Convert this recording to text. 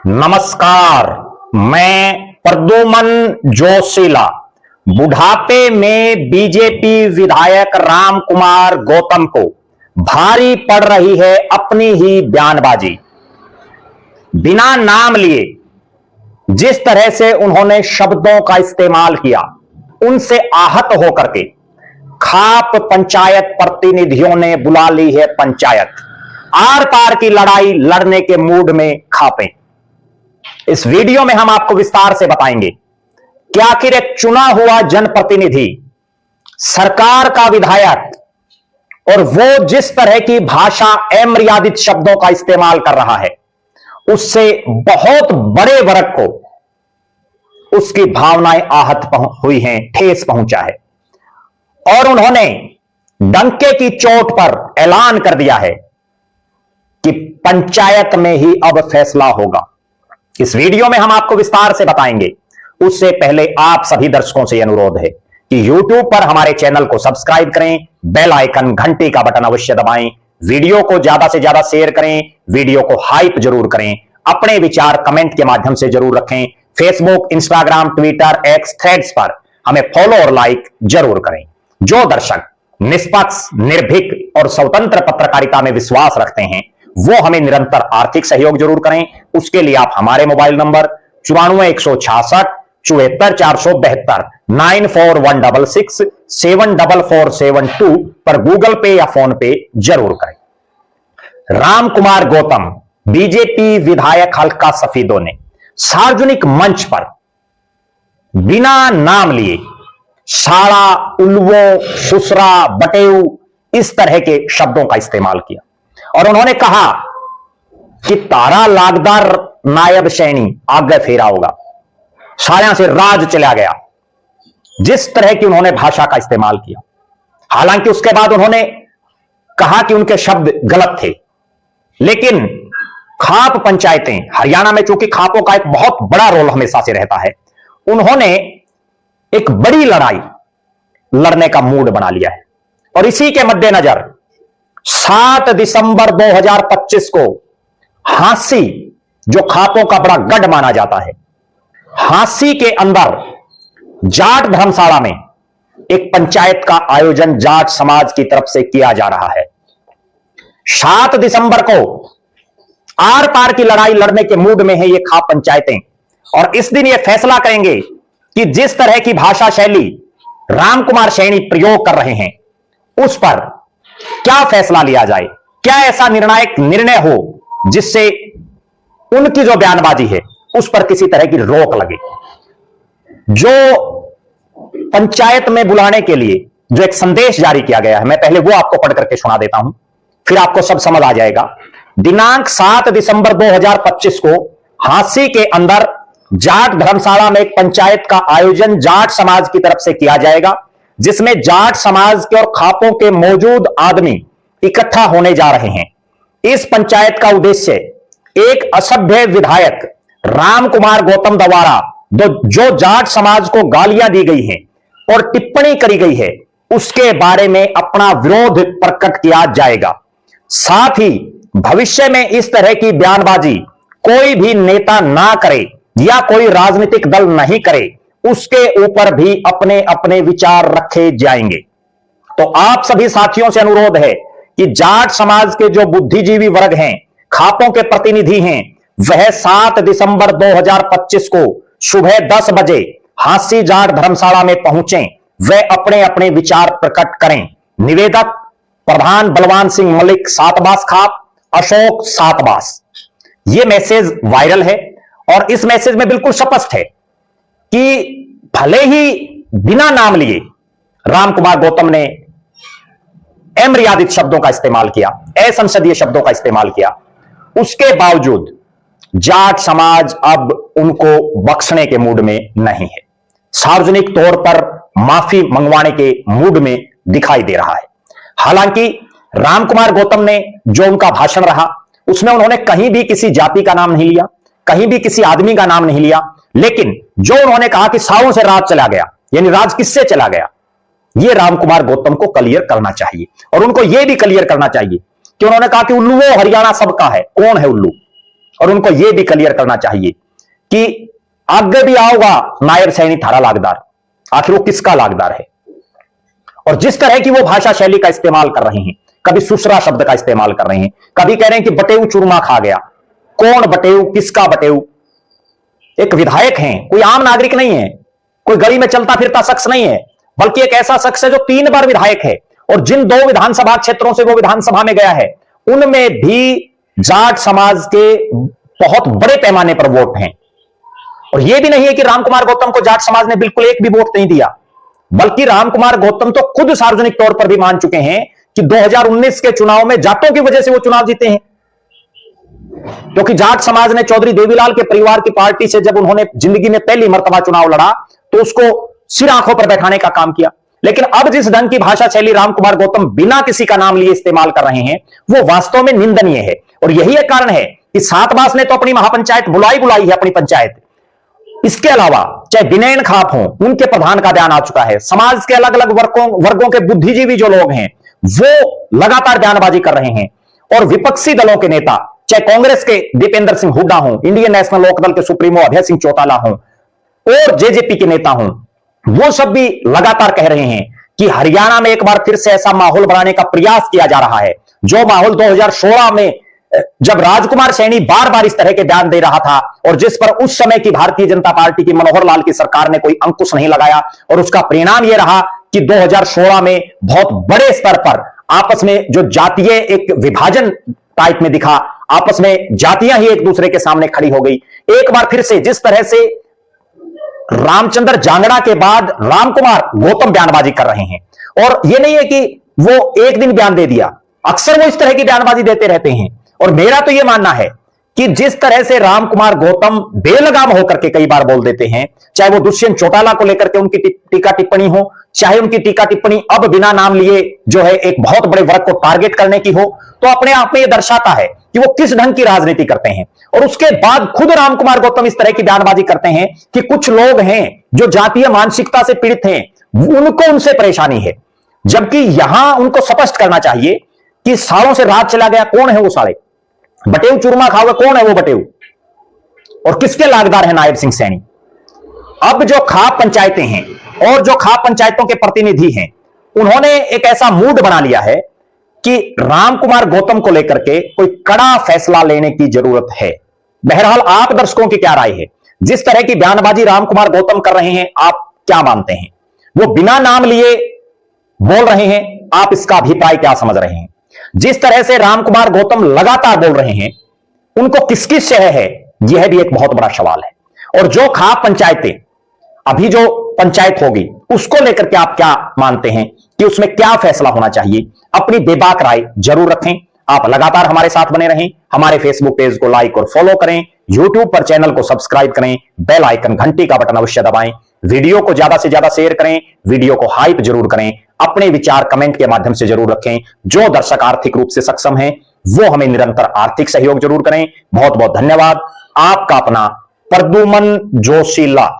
नमस्कार, मैं प्रद्युमन जोशीला। बुढ़ापे में बीजेपी विधायक राम कुमार गौतम को भारी पड़ रही है अपनी ही बयानबाजी। बिना नाम लिए जिस तरह से उन्होंने शब्दों का इस्तेमाल किया, उनसे आहत होकर के खाप पंचायत प्रतिनिधियों ने बुला ली है पंचायत। आर पार की लड़ाई लड़ने के मूड में खापे। इस वीडियो में हम आपको विस्तार से बताएंगे कि आखिर एक चुना हुआ जनप्रतिनिधि, सरकार का विधायक, और वो जिस तरह की भाषा अमर्यादित शब्दों का इस्तेमाल कर रहा है, उससे बहुत बड़े वर्ग को उसकी भावनाएं आहत हुई हैं, ठेस पहुंचा है। और उन्होंने डंके की चोट पर ऐलान कर दिया है कि पंचायत में ही अब फैसला होगा। इस वीडियो में हम आपको विस्तार से बताएंगे। उससे पहले आप सभी दर्शकों से अनुरोध है कि YouTube पर हमारे चैनल को सब्सक्राइब करें, बेल आइकन घंटी का बटन अवश्य दबाएं, वीडियो को ज्यादा से ज्यादा शेयर करें, वीडियो को हाइप जरूर करें, अपने विचार कमेंट के माध्यम से जरूर रखें। Facebook, Instagram, Twitter, x, threads पर हमें फॉलो और लाइक जरूर करें। जो दर्शक निष्पक्ष, निर्भीक और स्वतंत्र पत्रकारिता में विश्वास रखते हैं, वो हमें निरंतर आर्थिक सहयोग जरूर करें। उसके लिए आप हमारे मोबाइल नंबर 94 166 74 472 94 166 74472 पर गूगल पे या फोन पे जरूर करें। राम कुमार गौतम, बीजेपी विधायक हल्का सफीदों ने सार्वजनिक मंच पर बिना नाम लिए साड़ा, उल्वो, सुसरा, बटेऊ इस तरह के शब्दों का इस्तेमाल किया और उन्होंने कहा कि तारा लागदार नायब सैनी आगे फेरा होगा, साड़ियां से राज चला गया। जिस तरह की उन्होंने भाषा का इस्तेमाल किया, हालांकि उसके बाद उन्होंने कहा कि उनके शब्द गलत थे, लेकिन खाप पंचायतें हरियाणा में, चूंकि खापों का एक बहुत बड़ा रोल हमेशा से रहता है, उन्होंने एक बड़ी लड़ाई लड़ने का मूड बना लिया है। और इसी के मद्देनजर 7 दिसंबर 2025 को हांसी, जो खापों का बड़ा गढ़ माना जाता है, हांसी के अंदर जाट धर्मशाला में एक पंचायत का आयोजन जाट समाज की तरफ से किया जा रहा है। 7 दिसंबर को आर पार की लड़ाई लड़ने के मूड में है ये खाप पंचायतें, और इस दिन ये फैसला करेंगे कि जिस तरह की भाषा शैली राम कुमार सैनी प्रयोग कर रहे हैं, उस पर क्या फैसला लिया जाए। क्या ऐसा निर्णायक निर्णय हो जिससे उनकी जो बयानबाजी है उस पर किसी तरह की रोक लगे। जो पंचायत में बुलाने के लिए जो एक संदेश जारी किया गया है, मैं पहले वो आपको पढ़ करके सुना देता हूं, फिर आपको सब समझ आ जाएगा। दिनांक 7 दिसंबर 2025 को हांसी के अंदर जाट धर्मशाला में एक पंचायत का आयोजन जाट समाज की तरफ से किया जाएगा, जिसमें जाट समाज के और खापों के मौजूद आदमी इकट्ठा होने जा रहे हैं। इस पंचायत का उद्देश्य एक असभ्य विधायक राम कुमार गौतम द्वारा जो जाट समाज को गालियां दी गई हैं और टिप्पणी करी गई है, उसके बारे में अपना विरोध प्रकट किया जाएगा। साथ ही भविष्य में इस तरह की बयानबाजी कोई भी नेता ना करे या कोई राजनीतिक दल नहीं करे, उसके ऊपर भी अपने अपने विचार रखे जाएंगे। तो आप सभी साथियों से अनुरोध है कि जाट समाज के जो बुद्धिजीवी वर्ग हैं, खापों के प्रतिनिधि हैं, वह 7 दिसंबर 2025 को सुबह 10 बजे हांसी जाट धर्मशाला में पहुंचें, वह अपने अपने विचार प्रकट करें। निवेदक प्रधान बलवान सिंह मलिक, सातबास खाप, अशोक सातबास। यह मैसेज वायरल है और इस मैसेज में बिल्कुल स्पष्ट है कि भले ही बिना नाम लिए राम कुमार गौतम ने अमर्यादित शब्दों का इस्तेमाल किया, असंसदीय शब्दों का इस्तेमाल किया, उसके बावजूद जाट समाज अब उनको बख्शने के मूड में नहीं है, सार्वजनिक तौर पर माफी मंगवाने के मूड में दिखाई दे रहा है। हालांकि राम कुमार गौतम ने जो उनका भाषण रहा, उसमें उन्होंने कहीं भी किसी जाति का नाम नहीं लिया, कहीं भी किसी आदमी का नाम नहीं लिया, लेकिन जो उन्होंने कहा कि सालों से राज चला गया, यानी राज किससे चला गया, यह राम कुमार गौतम को क्लियर करना चाहिए। और उनको यह भी क्लियर करना चाहिए कि उन्होंने कहा कि उल्लू वो हरियाणा सबका है। कौन है उल्लू? और उनको यह भी क्लियर करना चाहिए कि आगे भी आओगा नायब सैनी थारा लागदार, आखिर वो किसका लागदार है। और जिस तरह की वो भाषा शैली का इस्तेमाल कर रहे हैं, कभी सुसरा शब्द का इस्तेमाल कर रहे हैं, कभी कह रहे हैं कि बटेऊ चूरमा खा गया। कौन बटेऊ, किसका बटेऊ? एक विधायक हैं, कोई आम नागरिक नहीं है, कोई गली में चलता फिरता शख्स नहीं है, बल्कि एक ऐसा शख्स है जो 3 बार विधायक है और जिन 2 विधानसभा क्षेत्रों से वो विधानसभा में गया है उनमें भी जाट समाज के बहुत बड़े पैमाने पर वोट हैं। और यह भी नहीं है कि रामकुमार गौतम को जाट समाज ने बिल्कुल एक भी वोट नहीं दिया, बल्कि रामकुमार गौतम तो खुद सार्वजनिक तौर पर भी मान चुके हैं कि 2019 के चुनाव में जाटों की वजह से वो चुनाव जीते हैं, क्योंकि जाट समाज ने चौधरी देवीलाल के परिवार की पार्टी से जब उन्होंने जिंदगी में पहली मर्तबा चुनाव लड़ा तो उसको सिर आंखों पर बैठाने का काम किया। लेकिन अब जिस ढंग की भाषा शैली रामकुमार गौतम बिना किसी का नाम लिए इस्तेमाल कर रहे हैं वो वास्तव में निंदनीय है। और यही एक कारण है कि सातबास ने तो अपनी महापंचायत बुलाई है, अपनी पंचायत। इसके अलावा चाहे विनयन खाप हो, उनके प्रधान का बयान आ चुका है। समाज के अलग अलग वर्गों के बुद्धिजीवी जो लोग हैं वो लगातार बयानबाजी कर रहे हैं। और विपक्षी दलों के नेता, चाहे कांग्रेस के दीपेंद्र सिंह हुड्डा हो, इंडियन नेशनल लोकदल के सुप्रीमो अभय सिंह चौटाला हो और जेजेपी के नेता हो, वो सब भी लगातार कह रहे हैं कि हरियाणा में एक बार फिर से ऐसा माहौल बनाने का प्रयास किया जा रहा है जो माहौल 2016 में जब राजकुमार सैनी बार बार इस तरह के बयान दे रहा था और जिस पर उस समय की भारतीय जनता पार्टी की मनोहर लाल की सरकार ने कोई अंकुश नहीं लगाया, और उसका परिणाम यह रहा कि 2016 में बहुत बड़े स्तर पर आपस में जो जातीय एक विभाजन टाइप में दिखा, आपस में जातियां ही एक दूसरे के सामने खड़ी हो गई। एक बार फिर से जिस तरह से रामचंद्र जांगड़ा के बाद रामकुमार गौतम बयानबाजी कर रहे हैं, और यह नहीं है कि वो एक दिन बयान दे दिया, अक्सर वो इस तरह की बयानबाजी देते रहते हैं। और मेरा तो यह मानना है कि जिस तरह से रामकुमार गौतम बेलगाम होकर के कई बार बोल देते हैं, चाहे वो दुष्यंत चौटाला को लेकर के उनकी टीका टिप्पणी हो, चाहे उनकी टीका टिप्पणी अब बिना नाम लिए जो है एक बहुत बड़े वर्ग को टारगेट करने की हो, तो अपने आप में यह दर्शाता है कि वो किस ढंग की राजनीति करते हैं। और उसके बाद खुद रामकुमार गौतम इस तरह की बयानबाजी करते हैं कि कुछ लोग हैं जो जातीय मानसिकता से पीड़ित हैं, उनको उनसे परेशानी है, जबकि यहां उनको स्पष्ट करना चाहिए कि सालों से राज चला गया, कौन है वो साले? बटेऊ चूरमा खाओगे, कौन है वो बटेऊ? और किसके लागदार है नायब सिंह सैनी? अब जो खाप पंचायतें हैं और जो खाप पंचायतों के प्रतिनिधि हैं, उन्होंने एक ऐसा मूड बना लिया है कि रामकुमार गौतम को लेकर के कोई कड़ा फैसला लेने की जरूरत है। बहरहाल आप दर्शकों की क्या राय है? जिस तरह की बयानबाजी रामकुमार गौतम कर रहे हैं, आप क्या मानते हैं? वो बिना नाम लिए बोल रहे हैं, आप इसका अभिप्राय क्या समझ रहे हैं? जिस तरह से रामकुमार गौतम लगातार बोल रहे हैं, उनको किसकी शह है, यह भी एक बहुत बड़ा सवाल है। और जो खाप पंचायतें अभी जो पंचायत होगी उसको लेकर के आप क्या मानते हैं कि उसमें क्या फैसला होना चाहिए? अपनी बेबाक राय जरूर रखें। आप लगातार हमारे साथ बने रहें, हमारे फेसबुक पेज को लाइक और फॉलो करें, यूट्यूब पर चैनल को सब्सक्राइब करें, बेल आइकन घंटी का बटन अवश्य दबाएं, वीडियो को ज्यादा से ज्यादा शेयर करें, वीडियो को हाइप जरूर करें, अपने विचार कमेंट के माध्यम से जरूर रखें। जो दर्शक आर्थिक रूप से सक्षम हैं वो हमें निरंतर आर्थिक सहयोग जरूर करें। बहुत बहुत धन्यवाद। आपका अपना प्रद्युमन जोशीला।